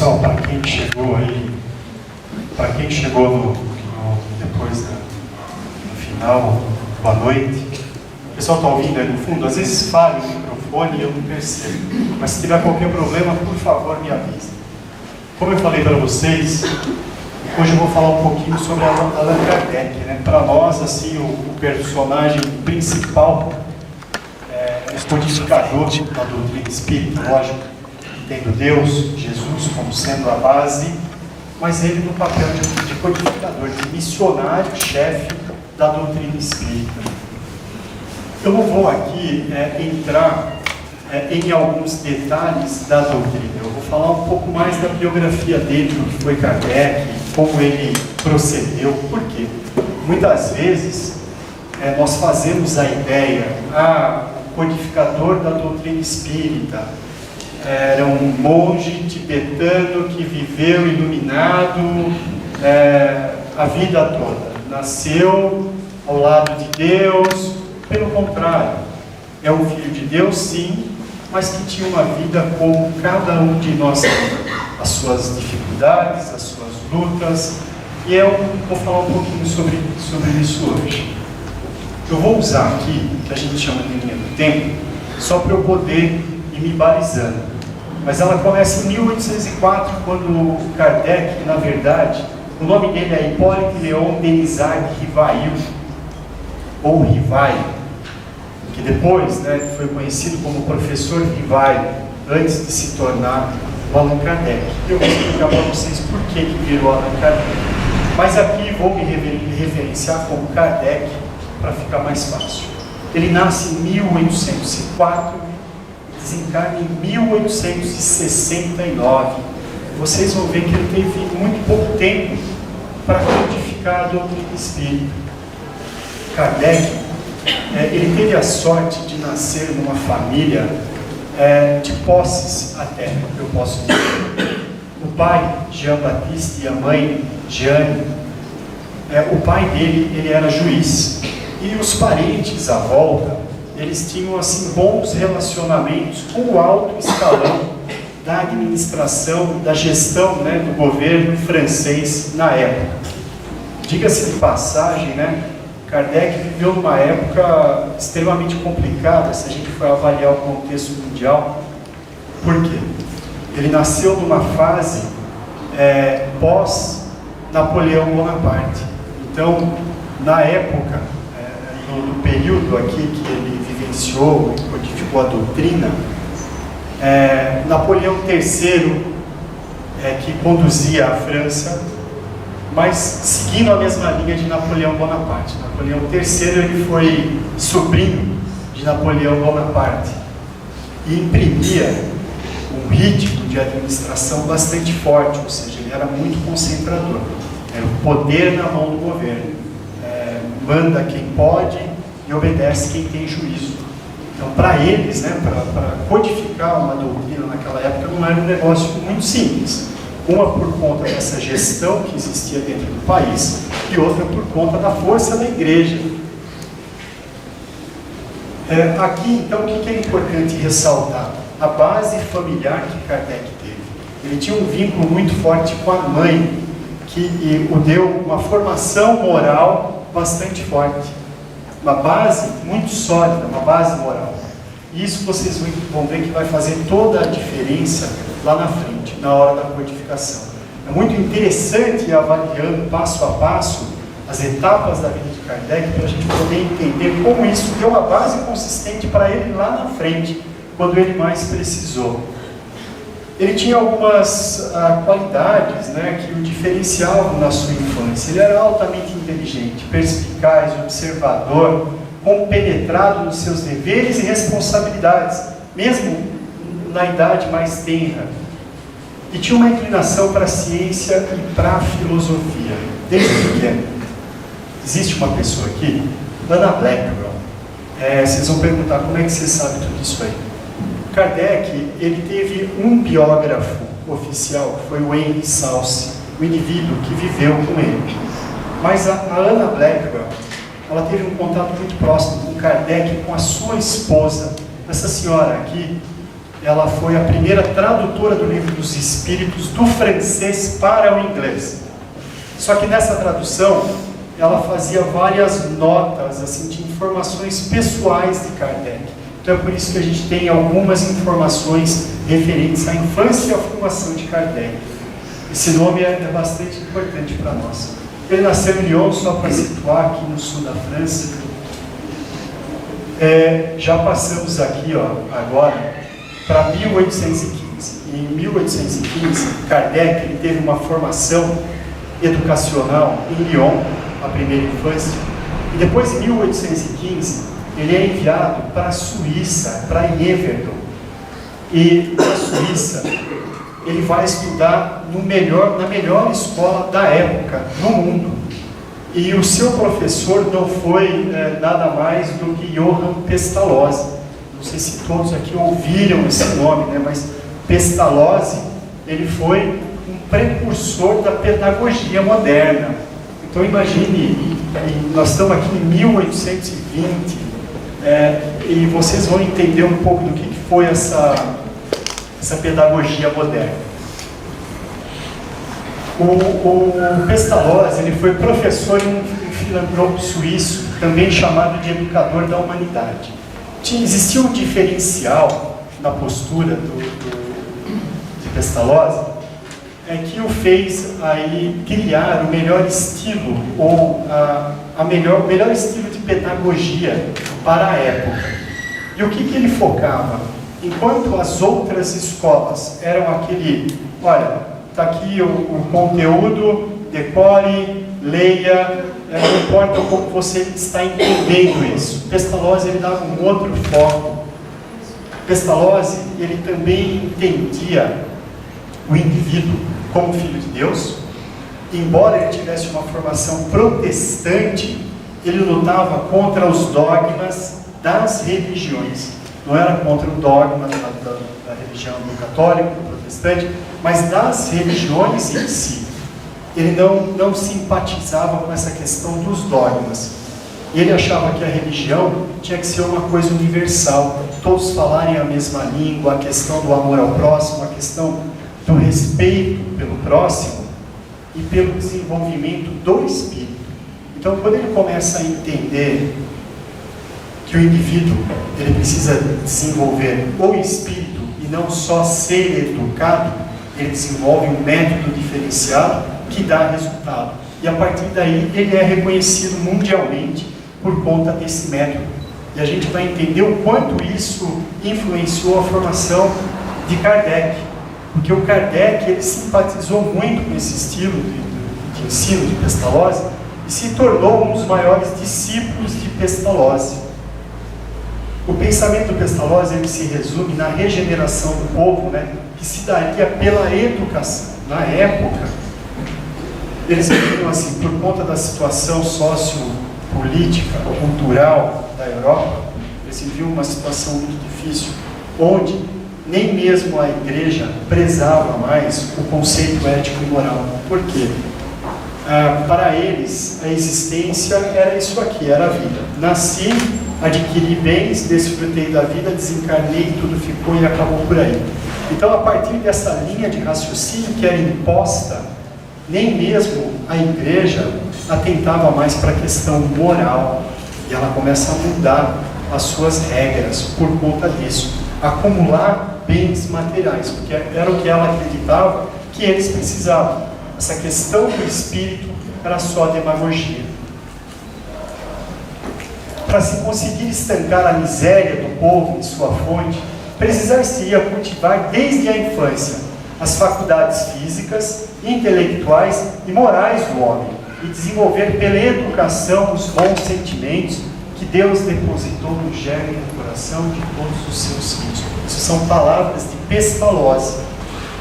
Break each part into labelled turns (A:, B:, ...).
A: Pessoal, para quem chegou aí, para quem chegou depois no final, boa noite. O pessoal está ouvindo aí no fundo? Às vezes falha o microfone e eu não percebo. Mas se tiver qualquer problema, por favor, me avise. Como eu falei para vocês, hoje eu vou falar um pouquinho sobre Allan Kardec, né? Para nós, assim, o personagem principal, o codificador da doutrina espírita, lógico, tendo Deus, Jesus como sendo a base, mas ele no papel de codificador, de missionário, chefe da doutrina espírita. Eu não vou aqui entrar em alguns detalhes da doutrina. Eu vou falar um pouco mais da biografia dele, do que foi Kardec, como ele procedeu. Por quê? Muitas vezes nós fazemos a ideia, o codificador da doutrina espírita era um monge tibetano que viveu iluminado a vida toda. Nasceu ao lado de Deus. Pelo contrário, é um filho de Deus, sim, mas que tinha uma vida como cada um de nós tem, as suas dificuldades, as suas lutas, e eu vou falar um pouquinho sobre isso hoje. Eu vou usar aqui, que a gente chama de linha do tempo, só para eu poder ir me balizando. Mas ela começa em 1804, quando Kardec, na verdade, o nome dele é Hipólito Leon Denizag Rivail, ou Rivail, que depois foi conhecido como professor Rivail, antes de se tornar o Allan Kardec. Eu vou explicar para vocês por que ele virou Allan Kardec. Mas aqui vou me referenciar como Kardec, para ficar mais fácil. Ele nasce em 1804, desencarna em 1869. Vocês vão ver que ele teve muito pouco tempo para codificar a doutrina espírita. Kardec, ele teve a sorte de nascer numa família de posses até, eu posso dizer. O pai, Jean Baptiste, e a mãe, Jeanne, o pai dele, ele era juiz. E os parentes à volta, eles tinham assim bons relacionamentos com o alto escalão da administração, da gestão do governo francês na época. Diga-se de passagem, Kardec viveu numa época extremamente complicada, se a gente for avaliar o contexto mundial. Por quê? Ele nasceu numa fase pós-Napoleão Bonaparte. Então, na época, no período aqui que ele vivenciou e codificou a doutrina, Napoleão III que conduzia a França, mas seguindo a mesma linha de Napoleão Bonaparte. Napoleão III ele foi sobrinho de Napoleão Bonaparte e imprimia um ritmo de administração bastante forte, ou seja, ele era muito concentrador. Era o poder na mão do governo. Manda quem pode e obedece quem tem juízo. Então, para eles, para codificar uma doutrina naquela época, não era um negócio muito simples. Uma por conta dessa gestão que existia dentro do país e outra por conta da força da igreja. Aqui, então, o que é importante ressaltar? A base familiar que Kardec teve. Ele tinha um vínculo muito forte com a mãe, que o deu uma formação moral bastante forte. Uma base muito sólida, uma base moral. E isso vocês vão ver que vai fazer toda a diferença lá na frente, na hora da codificação. É muito interessante ir avaliando passo a passo as etapas da vida de Kardec para a gente poder entender como isso deu uma base consistente para ele lá na frente, quando ele mais precisou. Ele tinha algumas qualidades que o diferenciavam na sua infância. Ele era altamente inteligente, perspicaz, observador, compenetrado nos seus deveres e responsabilidades, mesmo na idade mais tenra. E tinha uma inclinação para a ciência e para a filosofia, desde pequeno. Existe uma pessoa aqui, Anna Blackburn. Vocês vão perguntar como é que você sabe tudo isso aí. Kardec, ele teve um biógrafo oficial, que foi o Henry Salce, o indivíduo que viveu com ele. Mas a Anna Blackburn, ela teve um contato muito próximo com Kardec e com a sua esposa. Essa senhora aqui ela foi a primeira tradutora do Livro dos Espíritos do francês para o inglês. Só que nessa tradução, ela fazia várias notas assim, de informações pessoais de Kardec. Então é por isso que a gente tem algumas informações referentes à infância e à formação de Kardec. Esse nome é bastante importante para nós. Ele nasceu em Lyon, só para situar, aqui no sul da França. Já passamos aqui agora para 1815. Em 1815, Kardec ele teve uma formação educacional em Lyon, a primeira infância, e depois, em 1815, ele é enviado para a Suíça, para Yverdon. E na Suíça, ele vai estudar na melhor escola da época, no mundo. E o seu professor não foi nada mais do que Johann Pestalozzi. Não sei se todos aqui ouviram esse nome, né? Mas Pestalozzi, ele foi um precursor da pedagogia moderna. Então imagine, nós estamos aqui em 1820, e vocês vão entender um pouco do que foi essa pedagogia moderna. O Pestalozzi, ele foi professor e um filantropo suíço, também chamado de educador da humanidade. Existia um diferencial na postura de Pestalozzi, que o fez aí criar o melhor estilo, ou o melhor estilo de pedagogia para a época. E o que ele focava? Enquanto as outras escolas eram aquele, olha, está aqui o conteúdo, decore, leia, não importa como você está entendendo isso. Pestalozzi, ele dava um outro foco. Pestalozzi, ele também entendia o indivíduo como filho de Deus. Embora ele tivesse uma formação protestante, ele lutava contra os dogmas das religiões. Não era contra o dogma da religião do católico, do protestante, mas das religiões em si. Ele não simpatizava com essa questão dos dogmas. Ele achava que a religião tinha que ser uma coisa universal, todos falarem a mesma língua, a questão do amor ao próximo, a questão do respeito pelo próximo e pelo desenvolvimento do espírito. Então, quando ele começa a entender que o indivíduo ele precisa desenvolver o espírito e não só ser educado, ele desenvolve um método diferenciado que dá resultado. E a partir daí ele é reconhecido mundialmente por conta desse método. E a gente vai entender o quanto isso influenciou a formação de Kardec. Porque o Kardec ele simpatizou muito com esse estilo de ensino de Pestalozzi e se tornou um dos maiores discípulos de Pestalozzi. O pensamento do Pestalozzi ele se resume na regeneração do povo, né, que se daria pela educação. Na época, eles viram assim, por conta da situação sociopolítica, cultural da Europa, eles viviam uma situação muito difícil, onde nem mesmo a igreja prezava mais o conceito ético e moral. Por quê? Para eles, a existência era isso aqui, era a vida. Nasci, adquiri bens, desfrutei da vida, desencarnei, tudo ficou e acabou por aí. Então, a partir dessa linha de raciocínio que era imposta, nem mesmo a igreja atentava mais para a questão moral. E ela começa a mudar as suas regras por conta disso. Acumular bens materiais, porque era o que ela acreditava que eles precisavam. Essa questão do espírito era só demagogia. Para se conseguir estancar a miséria do povo em sua fonte, precisar-se-ia cultivar desde a infância as faculdades físicas, intelectuais e morais do homem e desenvolver pela educação os bons sentimentos que Deus depositou no germe do coração de todos os seus filhos. Isso são palavras de Pestalozzi,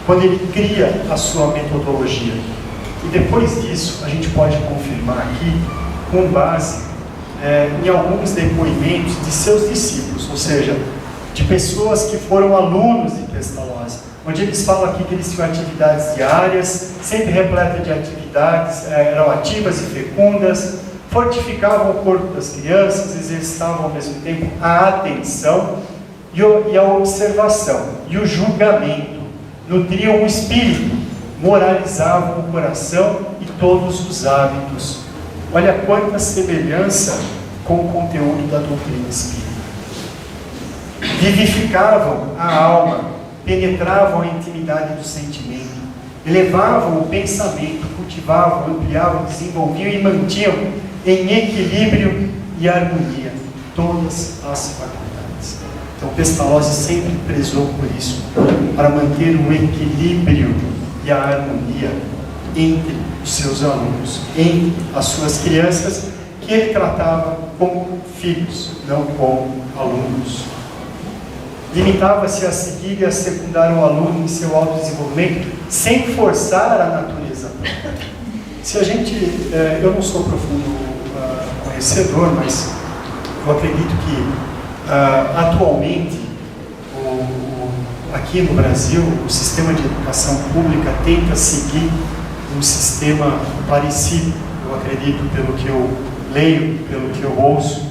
A: quando ele cria a sua metodologia. E depois disso, a gente pode confirmar aqui, com base em alguns depoimentos de seus discípulos, ou seja, de pessoas que foram alunos de Pestalozzi, onde eles falam aqui que eles tinham atividades diárias, sempre repletas de atividades, eram ativas e fecundas, fortificavam o corpo das crianças, exercitavam ao mesmo tempo a atenção, e a observação e o julgamento nutriam o espírito, moralizavam o coração e todos os hábitos. Olha quanta semelhança com o conteúdo da doutrina espírita. Vivificavam a alma, penetravam a intimidade do sentimento, elevavam o pensamento, cultivavam, ampliavam, desenvolviam e mantinham em equilíbrio e harmonia todas as faculdades. Então Pestalozzi sempre prezou por isso, para manter o equilíbrio e a harmonia entre os seus alunos, entre as suas crianças, que ele tratava como filhos, não como alunos. Limitava-se a seguir e a secundar o aluno em seu autodesenvolvimento, sem forçar a natureza. Se a gente, eu não sou profundo conhecedor, mas eu acredito que atualmente, aqui no Brasil, o sistema de educação pública tenta seguir um sistema parecido, eu acredito, pelo que eu leio, pelo que eu ouço.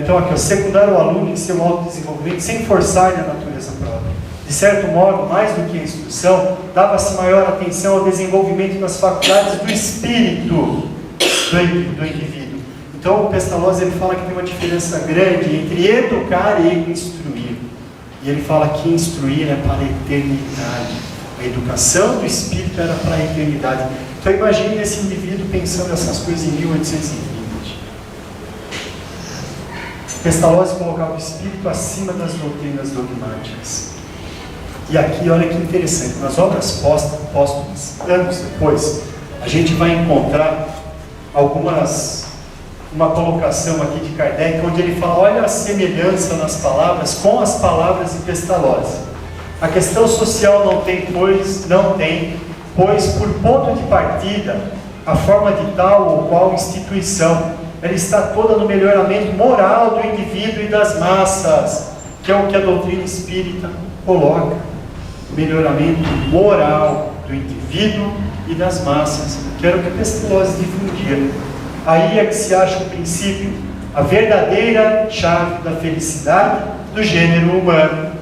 A: Então aqui, secundar o aluno em seu autodesenvolvimento sem forçar-lhe a natureza própria. De certo modo, mais do que a instrução, dava-se maior atenção ao desenvolvimento das faculdades do espírito do indivíduo. Então o Pestalozzi ele fala que tem uma diferença grande entre educar e instruir. E ele fala que instruir é para a eternidade. A educação do espírito era para a eternidade. Então imagine esse indivíduo pensando essas coisas em 1820. Pestalozzi colocava o espírito acima das doutrinas dogmáticas. E aqui, olha que interessante, nas obras póstumas, anos depois, a gente vai encontrar uma colocação aqui de Kardec, onde ele fala, olha a semelhança nas palavras com as palavras de Pestalozzi. A questão social não tem, pois por ponto de partida, a forma de tal ou qual instituição, ela está toda no melhoramento moral do indivíduo e das massas, que é o que a doutrina espírita coloca. Melhoramento moral do indivíduo e das massas, que era o que Pestalozzi difundia. Aí é que se acha o princípio, a verdadeira chave da felicidade do gênero humano.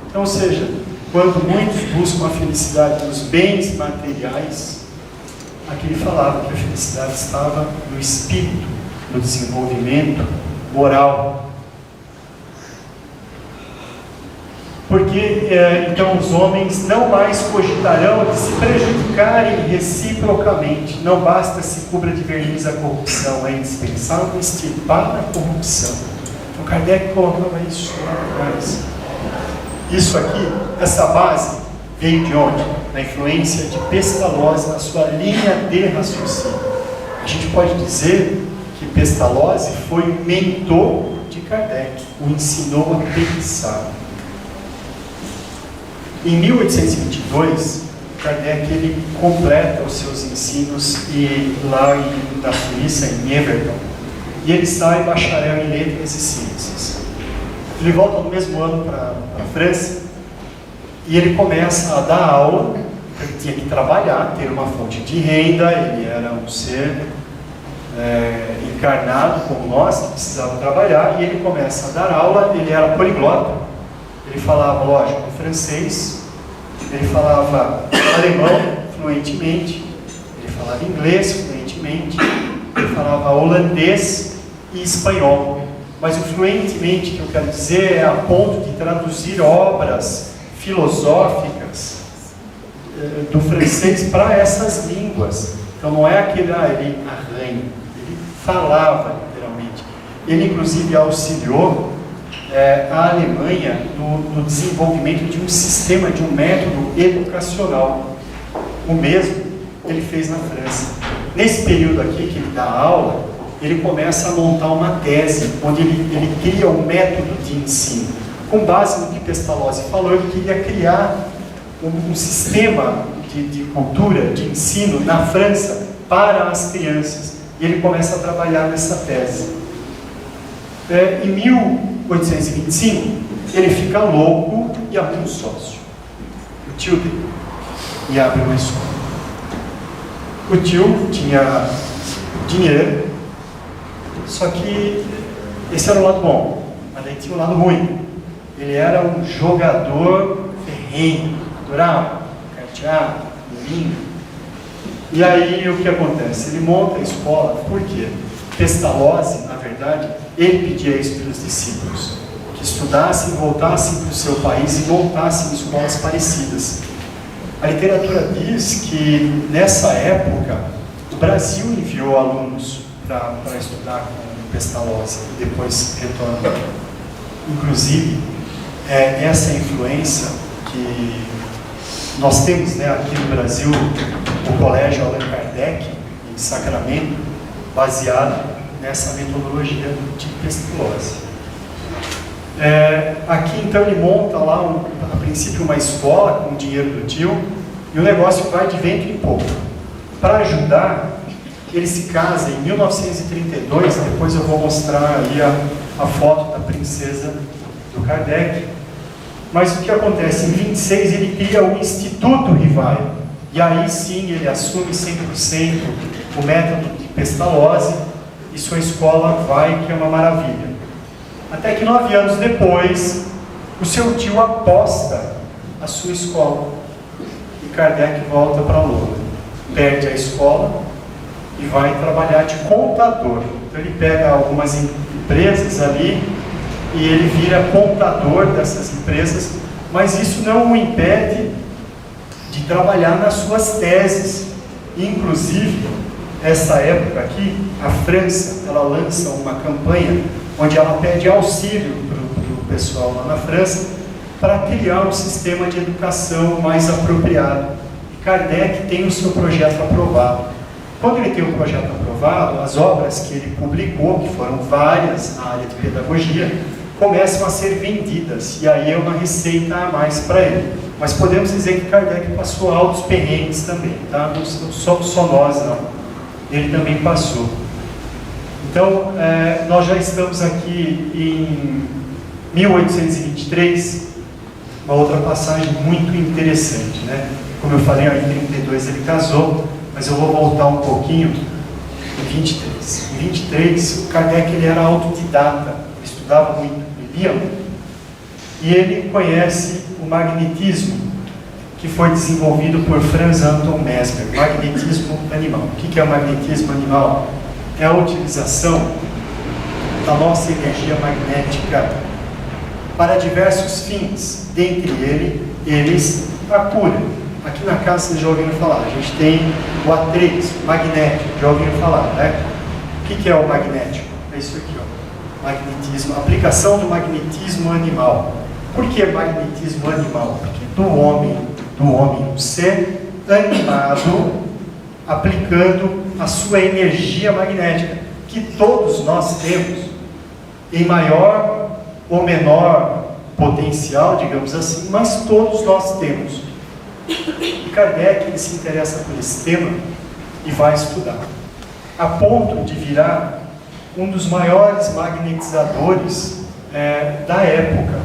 A: Então, ou seja, quando muitos buscam a felicidade nos bens materiais, aqui ele falava que a felicidade estava no espírito, no desenvolvimento moral. Porque então os homens não mais cogitarão de se prejudicarem reciprocamente. Não basta se cubra de verniz a corrupção, é indispensável extirpar a corrupção. Então Kardec colocava isso lá atrás. Isso aqui, essa base, veio de onde? Da influência de Pestalozzi na sua linha de raciocínio. A gente pode dizer que Pestalozzi foi o mentor de Kardec, o ensinou a pensar. Em 1822, Kardec ele completa os seus ensinos lá na Suíça, em Everton, e ele sai bacharel em letras e ciências. Ele volta no mesmo ano para a França e ele começa a dar aula. Ele tinha que trabalhar, ter uma fonte de renda, ele era um ser encarnado como nós, que precisava trabalhar, e ele começa a dar aula. Ele era poliglota. Ele falava, lógico, francês, ele falava alemão fluentemente, ele falava inglês fluentemente, ele falava holandês e espanhol. Mas o fluentemente que eu quero dizer é a ponto de traduzir obras filosóficas do francês para essas línguas. Então não é aquele, ele arranha, ele falava literalmente. Ele inclusive auxiliou a Alemanha no desenvolvimento de um sistema, de um método educacional. O mesmo ele fez na França. Nesse período aqui que ele dá aula, ele começa a montar uma tese, onde ele cria um método de ensino. Com base no que Pestalozzi falou, ele queria criar um sistema de cultura, de ensino na França para as crianças. E ele começa a trabalhar nessa tese. Em 1825, ele fica louco e abre um sócio, o tio dele, e abre uma escola. O tio tinha dinheiro, só que esse era o lado bom, mas daí tinha o lado ruim. Ele era um jogador ferrenho, adorava cartear, vinho. E aí o que acontece? Ele monta a escola, por quê? Pestalozzi, na verdade, ele pedia isso para os discípulos, que estudassem, voltassem para o seu país e montassem escolas parecidas. A literatura diz que, nessa época, o Brasil enviou alunos para estudar com Pestalozzi e depois retornou. Inclusive, essa influência que nós temos, né, aqui no Brasil, o Colégio Allan Kardec, em Sacramento, baseado nessa metodologia de Pestalozzi. Aqui, então, ele monta lá, a princípio, uma escola com o dinheiro do tio, e o negócio vai de vento em pouco. Para ajudar, ele se casa em 1932, depois eu vou mostrar aí a foto da princesa do Kardec. Mas o que acontece? Em 26 ele cria o Instituto Rivaio, e aí sim ele assume 100% o método de Pestalozzi, e sua escola vai, que é uma maravilha. Até que 9 anos depois, o seu tio aposta a sua escola, e Kardec volta para Londres, perde a escola e vai trabalhar de contador. Então ele pega algumas empresas ali e ele vira contador dessas empresas, mas isso não o impede de trabalhar nas suas teses. Inclusive, essa época aqui, a França, ela lança uma campanha onde ela pede auxílio para o pessoal lá na França para criar um sistema de educação mais apropriado. E Kardec tem o seu projeto aprovado. Quando ele tem o projeto aprovado, as obras que ele publicou, que foram várias na área de pedagogia, começam a ser vendidas, e aí é uma receita a mais para ele. Mas podemos dizer que Kardec passou altos perrengues também, tá? Não somos só nós, não. Ele também passou. Então, nós já estamos aqui em 1823, uma outra passagem muito interessante, né? Como eu falei, em 32 ele casou, mas eu vou voltar um pouquinho em 23. Em 23, Kardec ele era autodidata, ele estudava muito, ele lia muito. E ele conhece o magnetismo, que foi desenvolvido por Franz Anton Mesmer, magnetismo animal. O que é o magnetismo animal? É a utilização da nossa energia magnética para diversos fins, dentre eles a cura. Aqui na casa vocês já ouviram falar, a gente tem o atreus, magnético, já ouviram falar, né? O que é o magnético? É isso aqui, ó. Magnetismo, aplicação do magnetismo animal. Por que magnetismo animal? Porque do homem, um ser animado, aplicando a sua energia magnética, que todos nós temos, em maior ou menor potencial, digamos assim, mas todos nós temos. E Kardec ele se interessa por esse tema e vai estudar, a ponto de virar um dos maiores magnetizadores da época,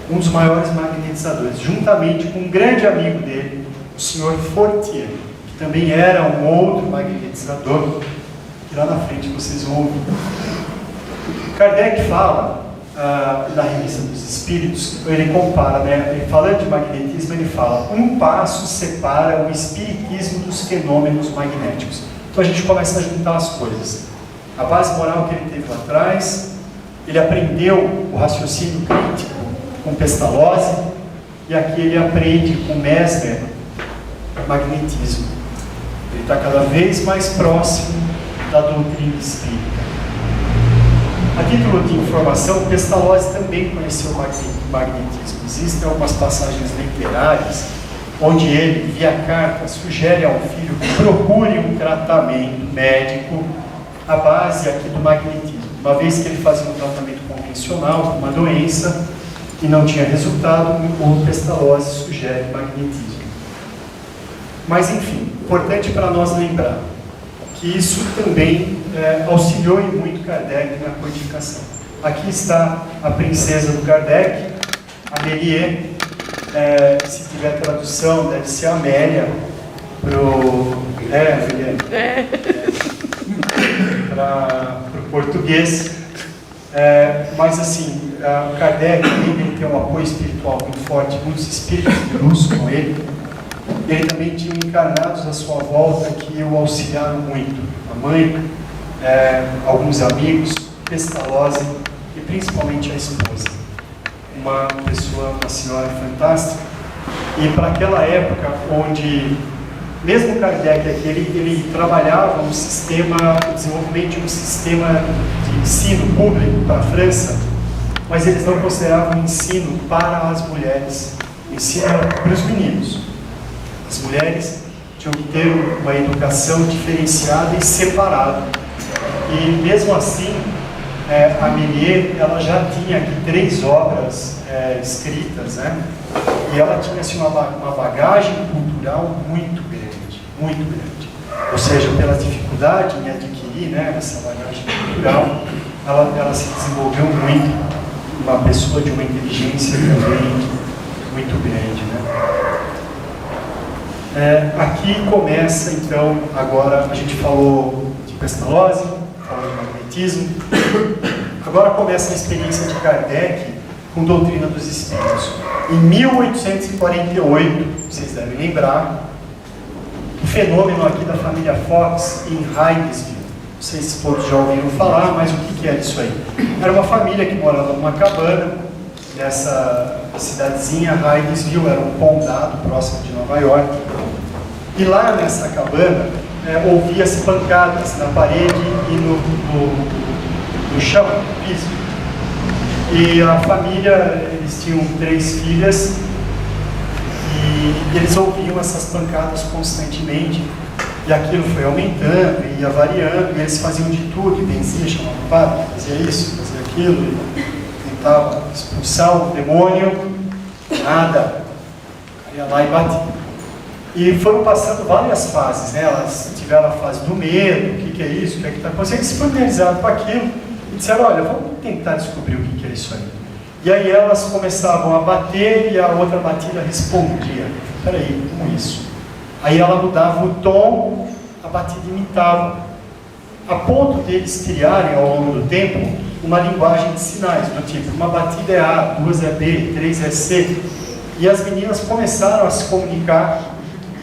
A: um dos maiores magnetizadores, juntamente com um grande amigo dele, o Sr. Fortier, que também era um outro magnetizador, que lá na frente vocês vão ouvir. Kardec fala na Revista dos Espíritos, ele compara, né? Ele, falando de magnetismo, ele fala: um passo separa o espiritismo dos fenômenos magnéticos. Então a gente começa a juntar as coisas. A base moral que ele teve lá atrás, ele aprendeu o raciocínio crítico com Pestalozzi, e aqui ele aprende com Mesmer magnetismo. Ele está cada vez mais próximo da doutrina espírita. A título de informação, Pestalozzi também conheceu o magnetismo. Existem algumas passagens literárias onde ele, via carta, sugere ao filho que procure um tratamento médico à base aqui do magnetismo. Uma vez que ele fazia um tratamento convencional com uma doença e não tinha resultado, o Pestalozzi sugere magnetismo. Mas, enfim, importante para nós lembrar que isso também auxiliou muito Kardec na codificação. Aqui está a princesa do Kardec, Amélie. Se tiver tradução, deve ser Amélia para o português. Mas assim, Kardec ele ter um apoio espiritual muito forte, muitos espíritos de luz com ele. Ele também tinha encarnados à sua volta que o auxiliaram muito. A mãe, alguns amigos, Pestalozzi e principalmente a esposa. Uma pessoa, uma senhora fantástica. E para aquela época onde, mesmo Kardec aqui, ele trabalhava um sistema, o desenvolvimento de um sistema de ensino público para a França, mas eles não consideravam ensino para as mulheres, ensino para os meninos. As mulheres tinham que ter uma educação diferenciada e separada. E mesmo assim, a Méliès, ela já tinha aqui 3 obras escritas, né? E ela tinha assim, uma bagagem cultural muito grande, muito grande. Ou seja, pela dificuldade em adquirir, né, essa bagagem cultural, ela se desenvolveu muito. Uma pessoa de uma inteligência também muito grande, né? Aqui começa, então, agora a gente falou de Pestalozzi, falou de magnetismo, agora começa a experiência de Kardec com doutrina dos espíritos. Em 1848, vocês devem lembrar, o fenômeno aqui da família Fox em Hydesville. Não sei se todos já ouviram falar, mas o que era isso aí? Era uma família que morava numa cabana, nessa cidadezinha, Hydesville, era um condado próximo de Nova York. E lá nessa cabana, ouvia-se pancadas na parede e no chão, no piso. E a família, eles tinham 3 filhas, e eles ouviam essas pancadas constantemente. E aquilo foi aumentando, ia variando, e eles faziam de tudo, e benzia, chamavam o padre, fazia isso, fazia aquilo, e tentava expulsar o demônio, nada, ia lá e batia. E foram passando várias fases, né? Elas tiveram a fase do medo, o que é isso, o que está acontecendo, eles se familiarizaram com aquilo, e disseram, olha, vamos tentar descobrir o que é isso aí. E aí elas começavam a bater, e a outra batida respondia. Peraí, como isso? Aí ela mudava o tom, a batida imitava. A ponto deles criarem, ao longo do tempo, uma linguagem de sinais, do tipo, uma batida é A, 2 é B, 3 é C. E as meninas começaram a se comunicar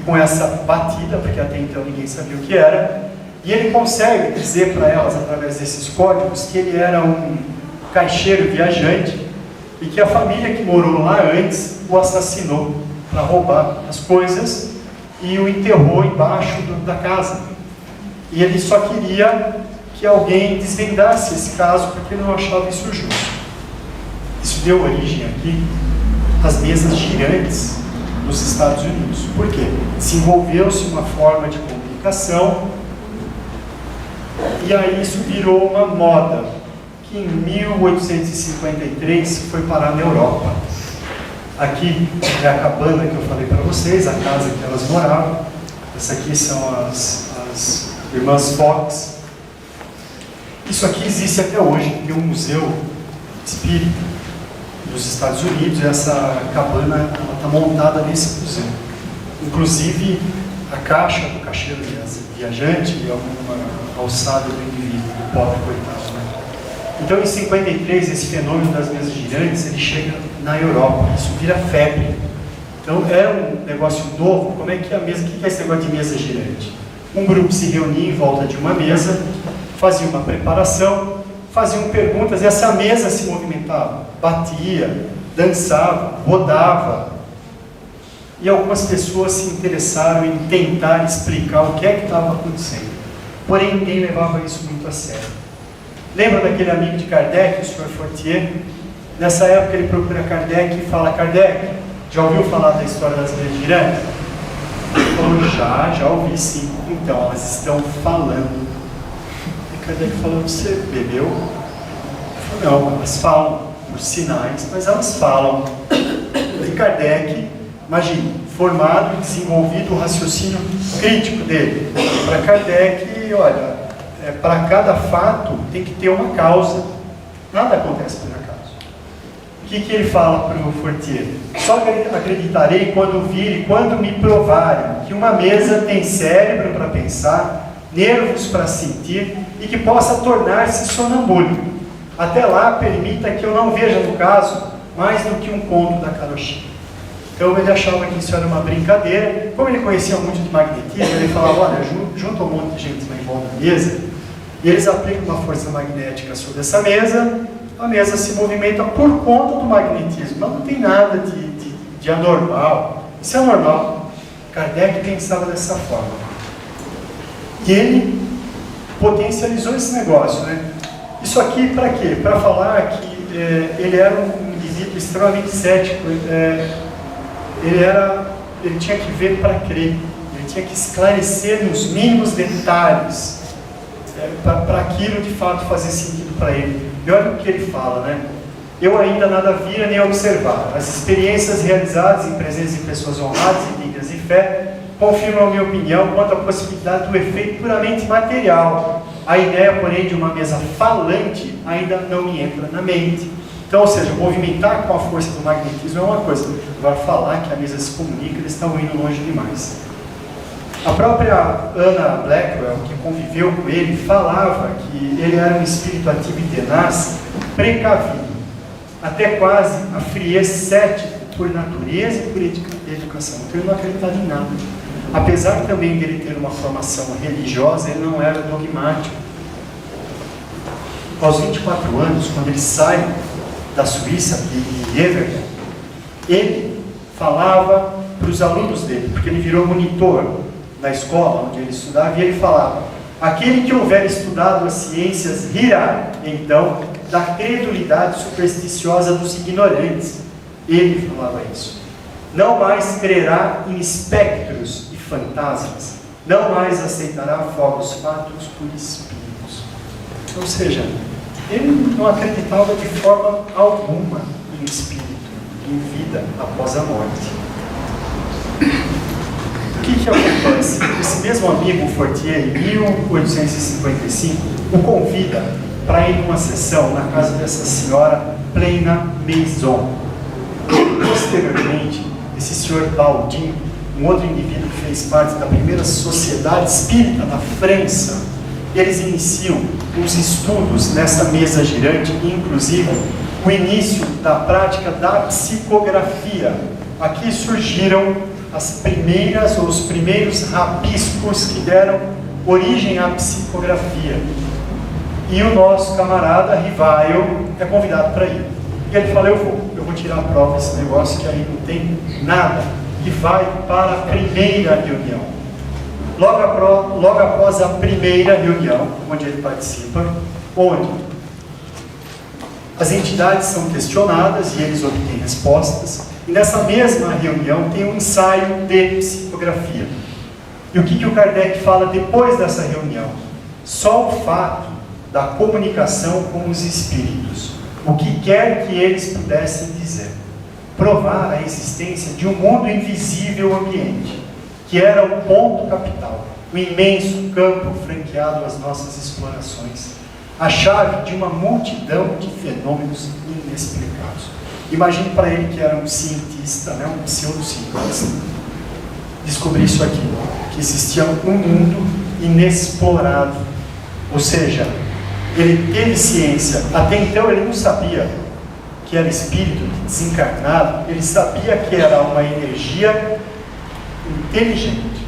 A: com essa batida, porque até então ninguém sabia o que era. E ele consegue dizer para elas, através desses códigos, que ele era um caixeiro viajante e que a família que morou lá antes o assassinou para roubar as coisas e o enterrou embaixo da casa. E ele só queria que alguém desvendasse esse caso, porque ele não achava isso justo. Isso deu origem aqui às mesas girantes nos Estados Unidos. Por quê? Desenvolveu-se uma forma de comunicação, e aí isso virou uma moda, que em 1853 foi parar na Europa. Aqui é a cabana que eu falei para vocês, a casa que elas moravam. Essa aqui são as irmãs Fox. Isso aqui existe até hoje, tem um museu espírita dos Estados Unidos, e essa cabana está montada nesse museu. Inclusive, a caixa do caixeiro viajante e alguma alçada do indivíduo, do pobre coitado, né? Então, em 53, esse fenômeno das mesas girantes, ele chega na Europa, isso vira febre. Então, era um negócio novo. Como é que a mesa, o que é esse negócio de mesa girante? Um grupo se reunia em volta de uma mesa, fazia uma preparação, faziam perguntas, e essa mesa se movimentava, batia, dançava, rodava. E algumas pessoas se interessaram em tentar explicar o que é que estava acontecendo. Porém, ninguém levava isso muito a sério. Lembra daquele amigo de Kardec, o Sr. Fortier? Nessa época ele procura Kardec e fala, Kardec, já ouviu falar da história das mesas girantes? Ele falou, já ouvi sim. Então, elas estão falando. E Kardec falou, você bebeu? Ele falou, não, elas falam por sinais, mas elas falam. E Kardec, imagine, formado e desenvolvido o raciocínio crítico dele. Para Kardec, olha, para cada fato tem que ter uma causa. Nada acontece por acaso. O que ele fala para o Fortier? Só acreditarei quando vir e quando me provarem que uma mesa tem cérebro para pensar, nervos para sentir e que possa tornar-se sonambúlico. Até lá, permita que eu não veja no caso
B: mais do que um conto da Karoshi. Então ele achava que isso era uma brincadeira. Como ele conhecia muito de magnetismo, ele falava, olha, junta um monte de gente em volta da mesa, e eles aplicam uma força magnética sobre essa mesa, a mesa se movimenta por conta do magnetismo, mas não tem nada de anormal. Isso é normal. Kardec pensava dessa forma. E ele potencializou esse negócio, né? Isso aqui para quê? Para falar que ele era um indivíduo extremamente cético, ele tinha que ver para crer, ele tinha que esclarecer nos mínimos detalhes, para aquilo de fato fazer sentido para ele. E olha o que ele fala, né? Eu ainda nada vira nem observar. As experiências realizadas em presença de pessoas honradas e dignas de fé confirmam a minha opinião quanto à possibilidade do efeito puramente material. A ideia, porém, de uma mesa falante ainda não me entra na mente. Então, ou seja, movimentar com a força do magnetismo é uma coisa. Agora, falar que a mesa se comunica, eles estão indo longe demais. A própria Anna Blackwell, que conviveu com ele, falava que ele era um espírito ativo e tenaz, precavido, até quase a frieza cético por natureza e por educação. Então ele não acreditava em nada. Apesar também dele ter uma formação religiosa, ele não era dogmático. Aos 24 anos, quando ele sai da Suíça, de Everton, ele falava para os alunos dele, porque ele virou monitor da escola onde ele estudava, e ele falava: aquele que houver estudado as ciências rirá, então, da credulidade supersticiosa dos ignorantes. Ele falava isso. Não mais crerá em espectros e fantasmas, não mais aceitará fogos fatos por espíritos. Ou seja, ele não acreditava de forma alguma em espírito, em vida após a morte. O que acontece? Esse mesmo amigo Fortier, em 1855, o convida para ir numa sessão na casa dessa senhora Plena Maison. Posteriormente, esse senhor Baldin, um outro indivíduo que fez parte da primeira sociedade espírita da França, eles iniciam os estudos nessa mesa girante, inclusive o início da prática da psicografia. Aqui surgiram as primeiras ou os primeiros rabiscos que deram origem à psicografia. E o nosso camarada Rivail é convidado para ir. E ele fala: eu vou tirar a prova desse negócio que aí não tem nada. E vai para a primeira reunião. Logo após a primeira reunião, onde ele participa, onde as entidades são questionadas e eles obtêm respostas, e nessa mesma reunião tem um ensaio de psicografia. E o que o Kardec fala depois dessa reunião? Só o fato da comunicação com os espíritos, o que quer que eles pudessem dizer, provar a existência de um mundo invisível ambiente, que era o ponto capital, o imenso campo franqueado às nossas explorações, a chave de uma multidão de fenômenos inexplicados. Imagine para ele que era um cientista, né, um pseudocientista, descobrir isso aqui, que existia um mundo inexplorado. Ou seja, ele teve ciência, até então ele não sabia que era espírito desencarnado, ele sabia que era uma energia inteligente,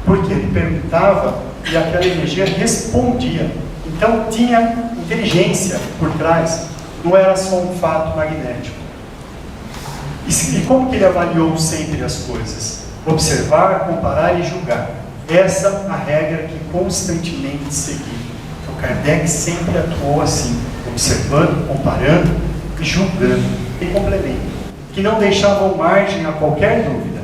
B: porque ele perguntava e aquela energia respondia. Então tinha inteligência por trás, não era só um fato magnético. E como que ele avaliou sempre as coisas? Observar, comparar e julgar. Essa a regra que constantemente seguiu. Então Kardec sempre atuou assim, observando, comparando e julgando, em complemento, que não deixavam margem a qualquer dúvida.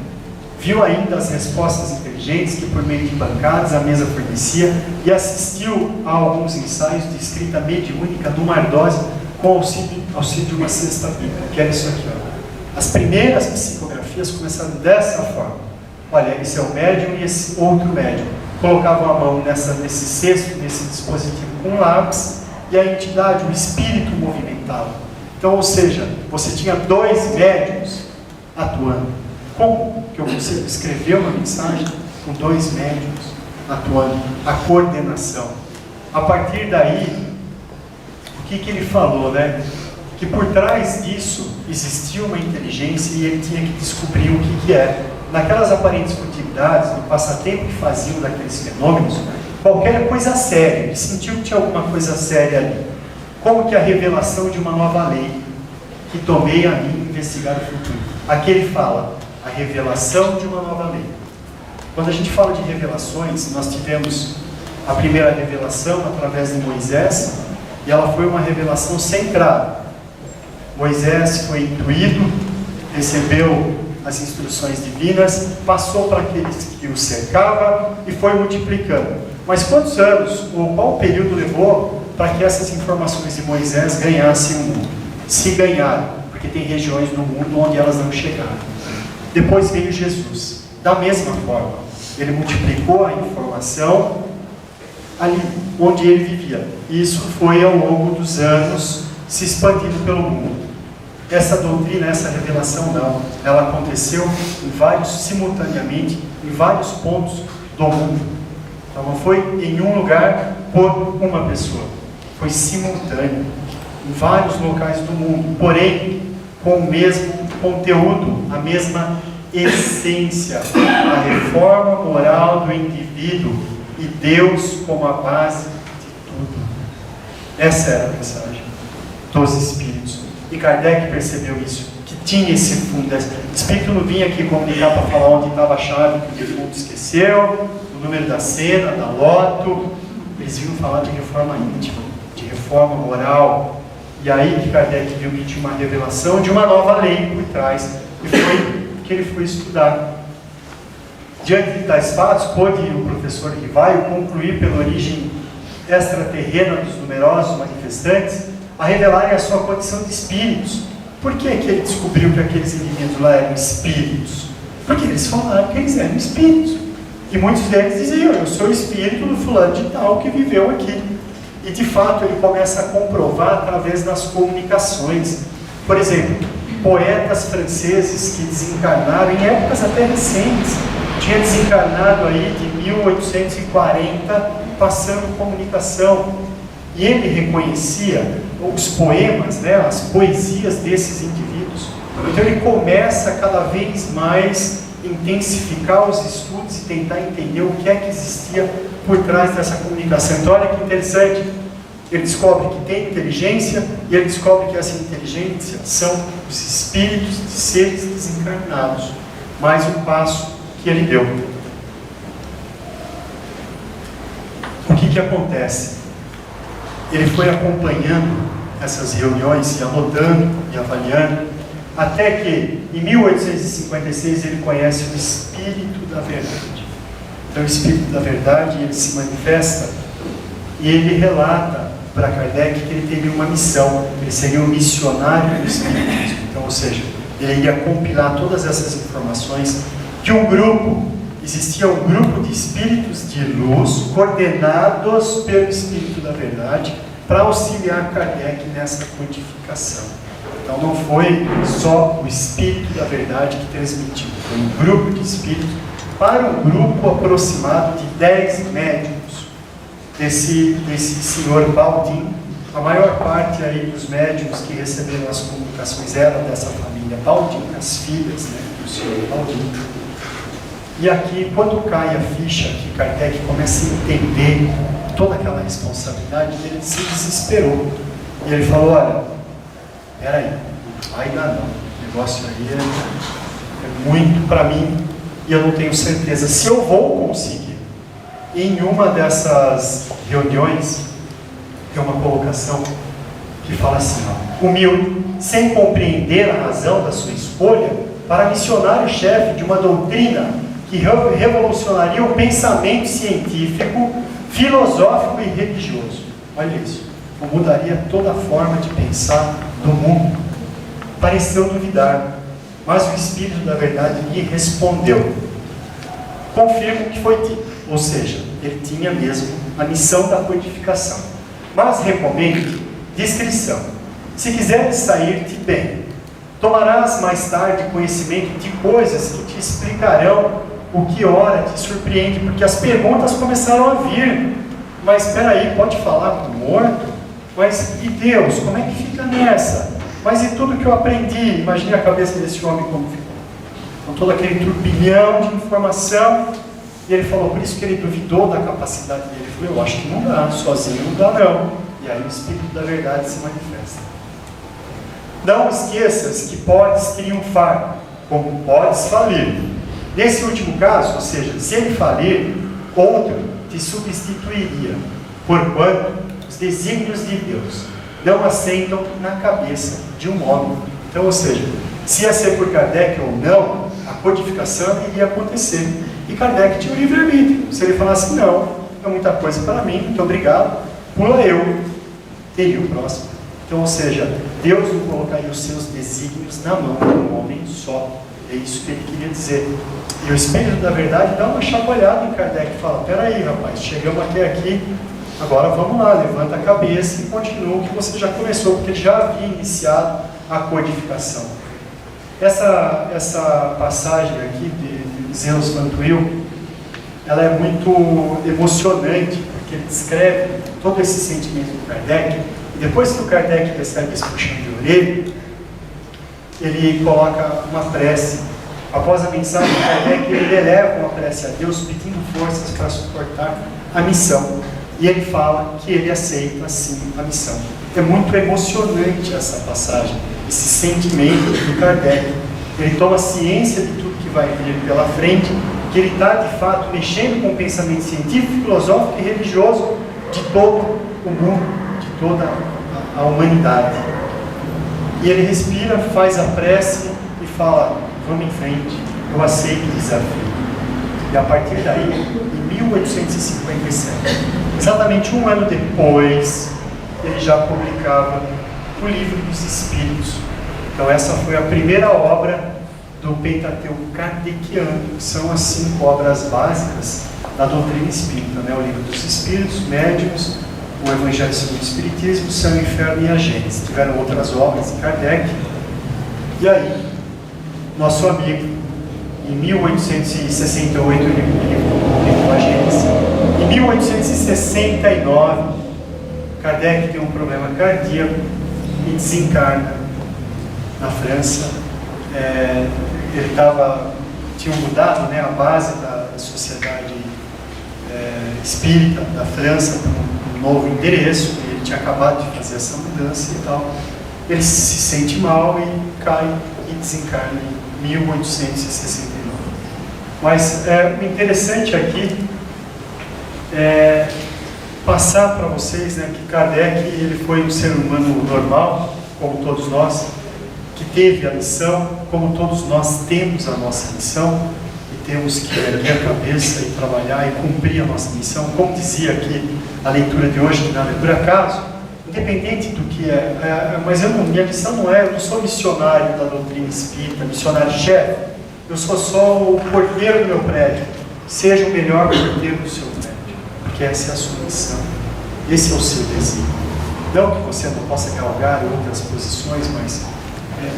B: Viu ainda as respostas inteligentes que por meio de bancadas a mesa fornecia e assistiu a alguns ensaios de escrita mediúnica do Mardose com auxílio de uma cesta bíblica, que era isso aqui, ó. As primeiras psicografias começaram dessa forma. Olha, esse é o médium e esse outro médium. Colocavam a mão nesse cesto, nesse dispositivo com lápis, e a entidade, o espírito movimentava. Então, ou seja, você tinha dois médiums atuando. Como que eu consigo escrever uma mensagem com dois médiums atuando? A coordenação. A partir daí, o que ele falou, né? que por trás disso existia uma inteligência e ele tinha que descobrir o que é. Naquelas aparentes futilidades, no passatempo que faziam daqueles fenômenos, qualquer coisa séria, ele sentiu que tinha alguma coisa séria ali. Como que a revelação de uma nova lei, que tomei a mim investigar o futuro. Aqui ele fala, a revelação de uma nova lei. Quando a gente fala de revelações, nós tivemos a primeira revelação através de Moisés, e ela foi uma revelação centrada. Moisés foi intuído, recebeu as instruções divinas, passou para aqueles que o cercavam e foi multiplicando. Mas quantos anos, ou qual período levou para que essas informações de Moisés ganhassem o mundo? Se ganharam, porque tem regiões do mundo onde elas não chegaram. Depois veio Jesus, da mesma forma. Ele multiplicou a informação ali onde ele vivia. E isso foi ao longo dos anos se expandindo pelo mundo. Essa doutrina, essa revelação não. Ela aconteceu simultaneamente, em vários pontos do mundo. Então não foi em um lugar por uma pessoa. Foi simultâneo, em vários locais do mundo. Porém, com o mesmo conteúdo, a mesma essência. A reforma moral do indivíduo e Deus como a base de tudo. Essa era a mensagem dos Espíritos. E Kardec percebeu isso, que tinha esse fundo. O Espírito não vinha aqui comunicar para falar onde estava a chave que o defunto esqueceu, o número da cena, da loto. Eles vinham falar de reforma íntima, de reforma moral. E aí que Kardec viu que tinha uma revelação de uma nova lei por trás. E foi que ele foi estudar. Diante de tais fatos, pôde o professor Rivaio concluir pela origem extraterrena dos numerosos manifestantes a revelarem a sua condição de espíritos. Por que ele descobriu que aqueles indivíduos lá eram espíritos? Porque eles falaram que eles eram espíritos. E muitos deles diziam, eu sou o espírito do fulano de tal que viveu aqui. E de fato ele começa a comprovar através das comunicações. Por exemplo, poetas franceses que desencarnaram em épocas até recentes, tinha desencarnado aí de 1840, passando comunicação. E ele reconhecia os poemas, as poesias desses indivíduos. Então ele começa a cada vez mais intensificar os estudos e tentar entender o que é que existia por trás dessa comunicação. Então olha que interessante, ele descobre que tem inteligência e ele descobre que essa inteligência são os espíritos de seres desencarnados. Mais um passo que ele deu. O que acontece? Ele foi acompanhando essas reuniões, e anotando e avaliando, até que em 1856 ele conhece o Espírito da Verdade. Então o Espírito da Verdade, ele se manifesta e ele relata para Kardec que ele teria uma missão, ele seria um missionário do Espiritismo. Então, ou seja, ele ia compilar todas essas informações, que existia um grupo de espíritos de luz coordenados pelo Espírito da Verdade para auxiliar Kardec nessa codificação. Então não foi só o Espírito da Verdade que transmitiu, foi um grupo de espíritos para um grupo aproximado de 10 médiuns desse senhor Baldin. A maior parte aí dos médiuns que receberam as comunicações eram dessa família Baldin, as filhas do senhor Baldin. E aqui, quando cai a ficha, que Kardec começa a entender toda aquela responsabilidade, ele se desesperou. E ele falou, olha, peraí, vai dar não, o negócio aí é muito para mim, e eu não tenho certeza se eu vou conseguir. E em uma dessas reuniões, tem uma colocação que fala assim, humilde, sem compreender a razão da sua escolha, para missionário-chefe de uma doutrina que revolucionaria o pensamento científico, filosófico e religioso. Olha isso. Mudaria toda a forma de pensar do mundo. Pareceu duvidar, mas o Espírito da Verdade lhe respondeu. Confirmo que foi dito. Ou seja, ele tinha mesmo a missão da codificação. Mas recomendo discrição. Se quiseres sair-te bem, tomarás mais tarde conhecimento de coisas que te explicarão o que ora te surpreende, porque as perguntas começaram a vir. Mas espera aí, pode falar com o morto? Mas e Deus, como é que fica nessa? Mas e tudo que eu aprendi? Imagine a cabeça desse homem como ficou. Com todo aquele turbilhão de informação. E ele falou, por isso que ele duvidou da capacidade dele. Ele falou, eu acho que não dá, sozinho não dá não. E aí o Espírito da Verdade se manifesta. Não esqueças que podes triunfar, como podes falir. Nesse último caso, ou seja, se ele falir, outro te substituiria, porquanto os desígnios de Deus não assentam na cabeça de um homem. Então, ou seja, se ia ser por Kardec ou não, a codificação iria acontecer. E Kardec tinha o livre-arbítrio. Se ele falasse, não, é muita coisa para mim, muito obrigado, pula eu, teria o próximo. Então, ou seja, Deus não colocaria os seus desígnios na mão de um homem só. É isso que ele queria dizer. E o Espírito da Verdade dá uma chacoalhada em Kardec e fala, peraí, rapaz, chegamos até aqui, agora vamos lá, levanta a cabeça e continua o que você já começou, porque ele já havia iniciado a codificação. Essa passagem aqui de Zenos Vantuil, ela é muito emocionante, porque ele descreve todo esse sentimento do Kardec, e depois que o Kardec recebe esse puxão de orelha, ele coloca uma prece. Após a mensagem do Kardec, ele eleva uma prece a Deus, pedindo forças para suportar a missão. E ele fala que ele aceita, sim, a missão. É muito emocionante essa passagem, esse sentimento do Kardec. Ele toma ciência de tudo que vai vir pela frente, que ele está, de fato, mexendo com o pensamento científico, filosófico e religioso de todo o mundo, de toda a humanidade. E ele respira, faz a prece e fala, vamos em frente, eu aceito o desafio. E a partir daí, em 1857, exatamente um ano depois, ele já publicava o Livro dos Espíritos. Então essa foi a primeira obra do Pentateuco Kardeciano, que são as 5 obras básicas da doutrina espírita, né? O Livro dos Espíritos, Médiuns, o Evangelho segundo o Espiritismo, o Céu e o Inferno e a Gênese. Tiveram outras obras de Kardec. E aí, nosso amigo, em 1868, ele publicou a Gênese. Em 1869, Kardec tem um problema cardíaco e desencarna na França. Ele tinha mudado, né, a base da sociedade espírita da França para um novo endereço, e ele tinha acabado de fazer essa mudança e tal. Ele se sente mal e cai e desencarna em 1869. Mas o interessante aqui é passar para vocês, né, que Kardec ele foi um ser humano normal, como todos nós, que teve a missão, como todos nós temos a nossa missão, e temos que erguer a cabeça e trabalhar e cumprir a nossa missão. Como dizia aqui a leitura de hoje, que nada é por acaso, independente do que mas minha missão não eu não sou missionário da doutrina espírita, missionário-chefe, eu sou só o porteiro do meu prédio. Seja o melhor porteiro do seu prédio, porque essa é a sua missão, esse é o seu desejo. Não que você não possa galgar outras posições, mas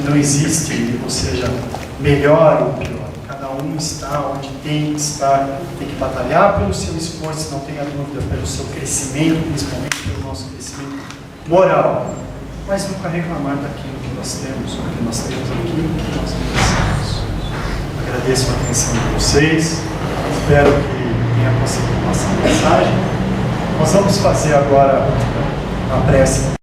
B: não existe, ou seja, melhor ou pior. Cada um está onde tem que estar, tem que batalhar pelo seu esforço, não tenha dúvida, pelo seu crescimento, principalmente pelo nosso crescimento moral, mas nunca reclamar daquilo que nós temos, o que nós temos aqui, o que nós merecemos. Agradeço a atenção de vocês, espero que tenha conseguido passar a mensagem. Nós vamos fazer agora a prece.